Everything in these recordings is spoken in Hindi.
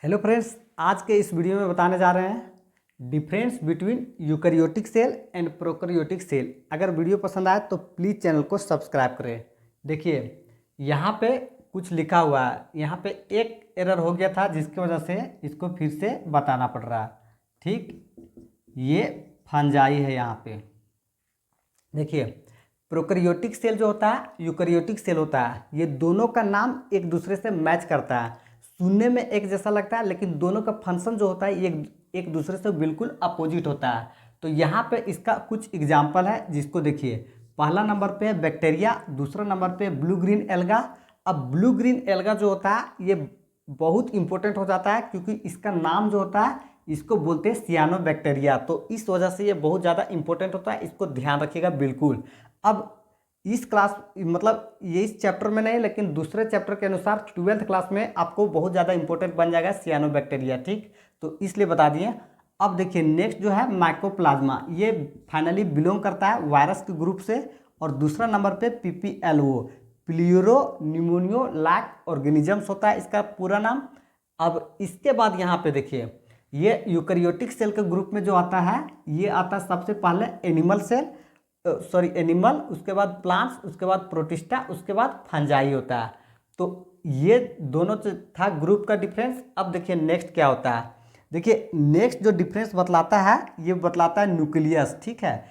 हेलो फ्रेंड्स, आज के इस वीडियो में बताने जा रहे हैं difference between eukaryotic cell and prokaryotic cell. अगर वीडियो पसंद आए तो प्लीज़ चैनल को सब्सक्राइब करें। देखिए यहाँ पे कुछ लिखा हुआ है, यहाँ पे एक एरर हो गया था जिसकी वजह से इसको फिर से बताना पड़ रहा है। ठीक, ये फंजाई है। यहाँ पे देखिए प्रोकैरियोटिक सेल जो होता है, यूकैरियोटिक सेल होता है, ये दोनों का नाम एक दूसरे से मैच करता है। सुनने में एक जैसा लगता है लेकिन दोनों का फंक्शन जो होता है ये एक दूसरे से बिल्कुल अपोजिट होता है। तो यहाँ पे इसका कुछ एग्जाम्पल है जिसको देखिए। पहला नंबर पे है बैक्टीरिया, दूसरा नंबर पे ब्लू ग्रीन एल्गा। अब ब्लू ग्रीन एल्गा जो होता है ये बहुत इंपॉर्टेंट हो जाता है क्योंकि इसका नाम जो होता है इसको बोलते हैं सियानोबैक्टीरिया। तो इस वजह से ये बहुत ज़्यादा इंपॉर्टेंट होता है, इसको ध्यान रखिएगा बिल्कुल। अब इस क्लास मतलब ये इस चैप्टर में नहीं लेकिन दूसरे चैप्टर के अनुसार 12th क्लास में आपको बहुत ज़्यादा इंपॉर्टेंट बन जाएगा सियानोबैक्टीरिया। ठीक, तो इसलिए बता दिए। अब देखिए नेक्स्ट जो है माइकोप्लाज्मा, ये फाइनली बिलोंग करता है वायरस के ग्रुप से। और दूसरा नंबर पे PPLO, प्लियूरो न्यूमोनियो लैक ऑर्गेनिजम्स होता है इसका पूरा नाम। अब इसके बाद यहाँ पे देखिए ये यूकैरियोटिक सेल के ग्रुप में जो आता है ये आता है सबसे पहले एनिमल सेल, एनिमल, उसके बाद प्लांट्स, उसके बाद प्रोटिस्टा, उसके बाद फंजाई होता है। तो ये दोनों था ग्रुप का डिफरेंस। अब देखिए नेक्स्ट क्या होता है। देखिए नेक्स्ट जो डिफरेंस बतलाता है ये बतलाता है न्यूक्लियस। ठीक है,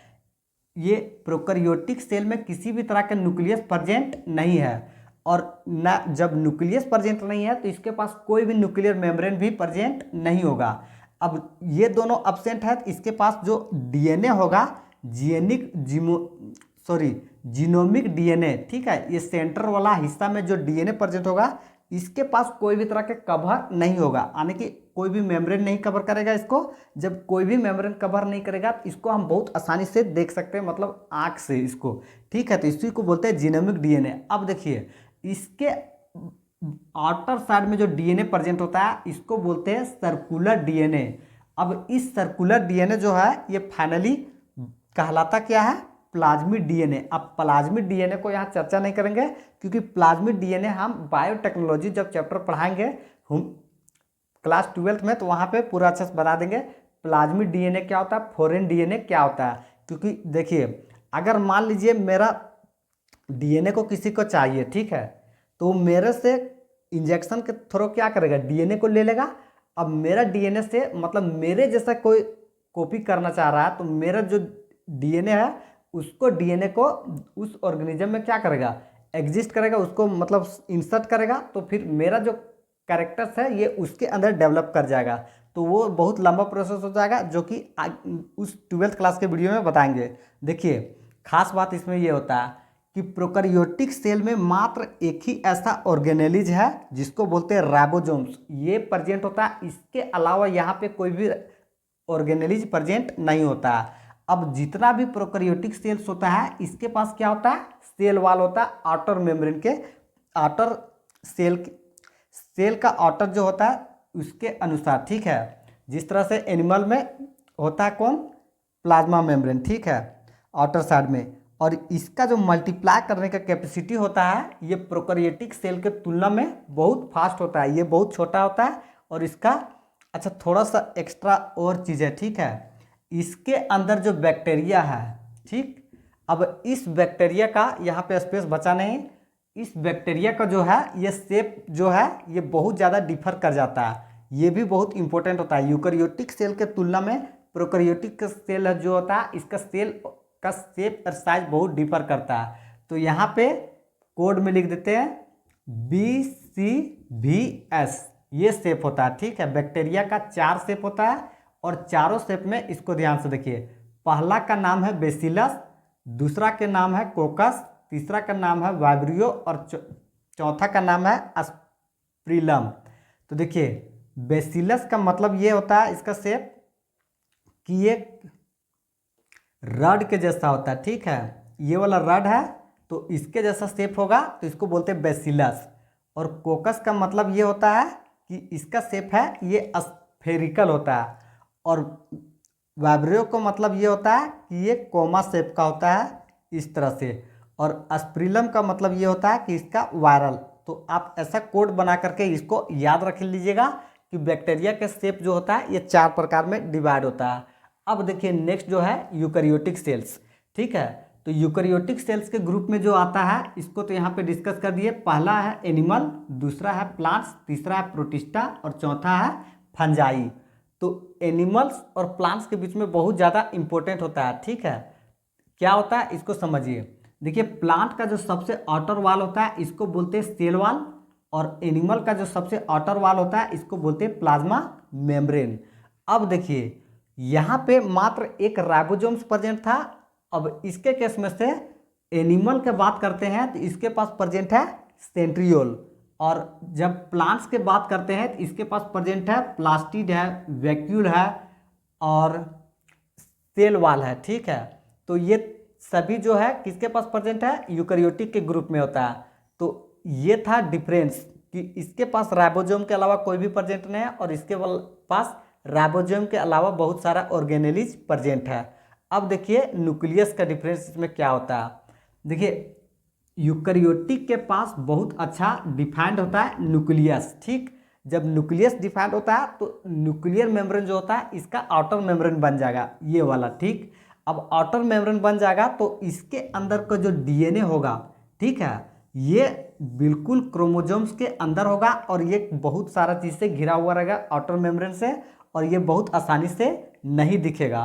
ये प्रोकैरियोटिक सेल में किसी भी तरह का न्यूक्लियस प्रेजेंट नहीं है। और ना जब न्यूक्लियस प्रेजेंट नहीं है तो इसके पास कोई भी न्यूक्लियर मेम्ब्रेन भी प्रेजेंट नहीं होगा। अब ये दोनों अब्सेंट है तो इसके पास जो DNA होगा जीनोमिक DNA, ठीक है, ये सेंटर वाला हिस्सा में जो DNA प्रेजेंट होगा इसके पास कोई भी तरह के कवर नहीं होगा, यानी कि कोई भी मेम्ब्रेन नहीं कवर करेगा इसको। जब कोई भी मेम्ब्रेन कवर नहीं करेगा तो इसको हम बहुत आसानी से देख सकते हैं, मतलब आँख से इसको। ठीक है, तो इसी को बोलते हैं जीनोमिक DNA। अब देखिए इसके आउटर साइड में जो DNA प्रेजेंट होता है इसको बोलते हैं सर्कुलर DNA। अब इस सर्कुलर DNA जो है ये फाइनली कहलाता क्या है, प्लाज्मिड DNA। अब प्लाज्मिड DNA को यहाँ चर्चा नहीं करेंगे क्योंकि प्लाज्मिड DNA हम बायोटेक्नोलॉजी जब चैप्टर पढ़ाएंगे हम क्लास 12th में तो वहाँ पे पूरा अच्छे से बता देंगे प्लाज्मिड DNA क्या होता है, फॉरेन DNA क्या होता है। क्योंकि देखिए अगर मान लीजिए मेरा DNA को किसी को चाहिए, ठीक है, तो मेरे से इंजेक्शन के थ्रू क्या करेगा, DNA को ले लेगा। अब मेरा DNA से मतलब मेरे जैसा कोई कॉपी करना चाह रहा है तो मेरा जो DNA है उसको DNA को उस ऑर्गेनिज्म में क्या करेगा, एग्जिस्ट करेगा, उसको मतलब इंसर्ट करेगा। तो फिर मेरा जो कैरेक्टर्स है ये उसके अंदर डेवलप कर जाएगा। तो वो बहुत लंबा प्रोसेस हो जाएगा जो कि उस 12th क्लास के वीडियो में बताएंगे। देखिए खास बात इसमें ये होता है कि प्रोकैरियोटिक सेल में मात्र एक ही ऐसा ऑर्गेनेलिज है जिसको बोलते हैं राइबोसोम्स, ये प्रेजेंट होता है। इसके अलावा यहाँ पे कोई भी ऑर्गेनेलिज प्रेजेंट नहीं होता है। अब जितना भी प्रोकैरियोटिक सेल्स होता है इसके पास क्या होता है, सेल वाल होता है आउटर मेम्ब्रेन के, आउटर सेल का आउटर जो होता है उसके अनुसार। ठीक है, जिस तरह से एनिमल में होता है कौन, प्लाज्मा मेम्ब्रेन, ठीक है, आउटर साइड में। और इसका जो मल्टीप्लाई करने का कैपेसिटी होता है ये प्रोकैरियोटिक सेल के तुलना में बहुत फास्ट होता है, ये बहुत छोटा होता है। और इसका अच्छा थोड़ा सा एक्स्ट्रा और चीज़ है, ठीक है, इसके अंदर जो बैक्टीरिया है, ठीक, अब इस बैक्टीरिया का यहाँ पे स्पेस बचा नहीं, इस बैक्टीरिया का जो है ये शेप जो है ये बहुत ज़्यादा डिफर कर जाता है, ये भी बहुत इंपॉर्टेंट होता है। यूकैरियोटिक सेल के तुलना में प्रोकैरियोटिक सेल जो होता है इसका सेल का शेप और साइज बहुत डिफर करता है। तो यहाँ पे कोड में लिख देते हैं BCVS, ये शेप होता है। ठीक है, बैक्टीरिया का 4 शेप होता है और चारों शेप में इसको ध्यान से देखिए। पहला का नाम है बेसिलस, दूसरा के नाम है कोकस, तीसरा का नाम है वाइब्रियो और चौथा का नाम है एस्प्रिलम। तो देखिए बेसिलस का मतलब ये होता है इसका शेप कि ये रड के जैसा होता है। ठीक है, ये वाला रड है तो इसके जैसा शेप होगा तो इसको बोलते हैं बेसिलस। और कोकस का मतलब ये होता है कि इसका शेप है ये स्फेरिकल होता है। और वाइब्रियो को मतलब ये होता है कि ये कोमा शेप का होता है इस तरह से। और एस्प्रिलम का मतलब ये होता है कि इसका वायरल। तो आप ऐसा कोड बना करके इसको याद रख लीजिएगा कि बैक्टीरिया के शेप जो होता है ये 4 प्रकार में डिवाइड होता है। अब देखिए नेक्स्ट जो है यूकैरियोटिक सेल्स, ठीक है। तो यूकैरियोटिक सेल्स के ग्रुप में जो आता है इसको तो यहाँ पे डिस्कस कर दिए। पहला है एनिमल, दूसरा है प्लांट्स, तीसरा है प्रोटिस्टा और चौथा है फंजाई। तो एनिमल्स और प्लांट्स के बीच में बहुत ज़्यादा इंपॉर्टेंट होता है, ठीक है। क्या होता है इसको समझिए। देखिए प्लांट का जो सबसे आउटर वाल होता है इसको बोलते हैं सेल वाल, और एनिमल का जो सबसे आउटर वाल होता है इसको बोलते हैं प्लाज्मा मेम्ब्रेन। अब देखिए यहाँ पे मात्र एक राइबोसोम्स प्रेजेंट था। अब इसके केस में से एनिमल के बात करते हैं तो इसके पास प्रेजेंट है सेंट्रियोल, और जब प्लांट्स के बात करते हैं तो इसके पास प्रेजेंट है प्लास्टिड है, वैक्यूल है और सेल वाल है, ठीक है। तो ये सभी जो है किसके पास प्रेजेंट है, यूकैरियोटिक के ग्रुप में होता है। तो ये था डिफरेंस कि इसके पास राइबोसोम के अलावा कोई भी प्रेजेंट नहीं है और इसके पास राइबोसोम के अलावा बहुत सारा ऑर्गेनेलिज प्रेजेंट है। अब देखिए न्यूक्लियस का डिफरेंस इसमें क्या होता है। देखिए यूकैरियोटिक के पास बहुत अच्छा डिफाइंड होता है न्यूक्लियस, ठीक। जब न्यूक्लियस डिफाइंड होता है तो न्यूक्लियर मेम्ब्रेन जो होता है इसका आउटर मेम्ब्रेन बन जाएगा ये वाला, ठीक। अब आउटर मेम्ब्रेन बन जाएगा तो इसके अंदर का जो डीएनए होगा, ठीक है, ये बिल्कुल क्रोमोसोम्स के अंदर होगा और ये बहुत सारा चीज़ से घिरा हुआ रहेगा आउटर मेम्ब्रेन से, और ये बहुत आसानी से नहीं दिखेगा।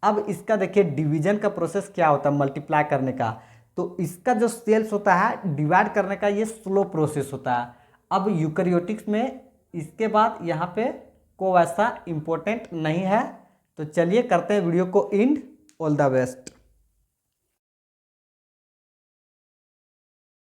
अब इसका देखिए डिवीजन का प्रोसेस क्या होता है, मल्टीप्लाई करने का। तो इसका जो सेल्स होता है डिवाइड करने का ये स्लो प्रोसेस होता है। अब यूकैरियोटिक्स में इसके बाद यहाँ पे कोई ऐसा इम्पोर्टेंट नहीं है। तो चलिए करते हैं वीडियो को एंड। All the best.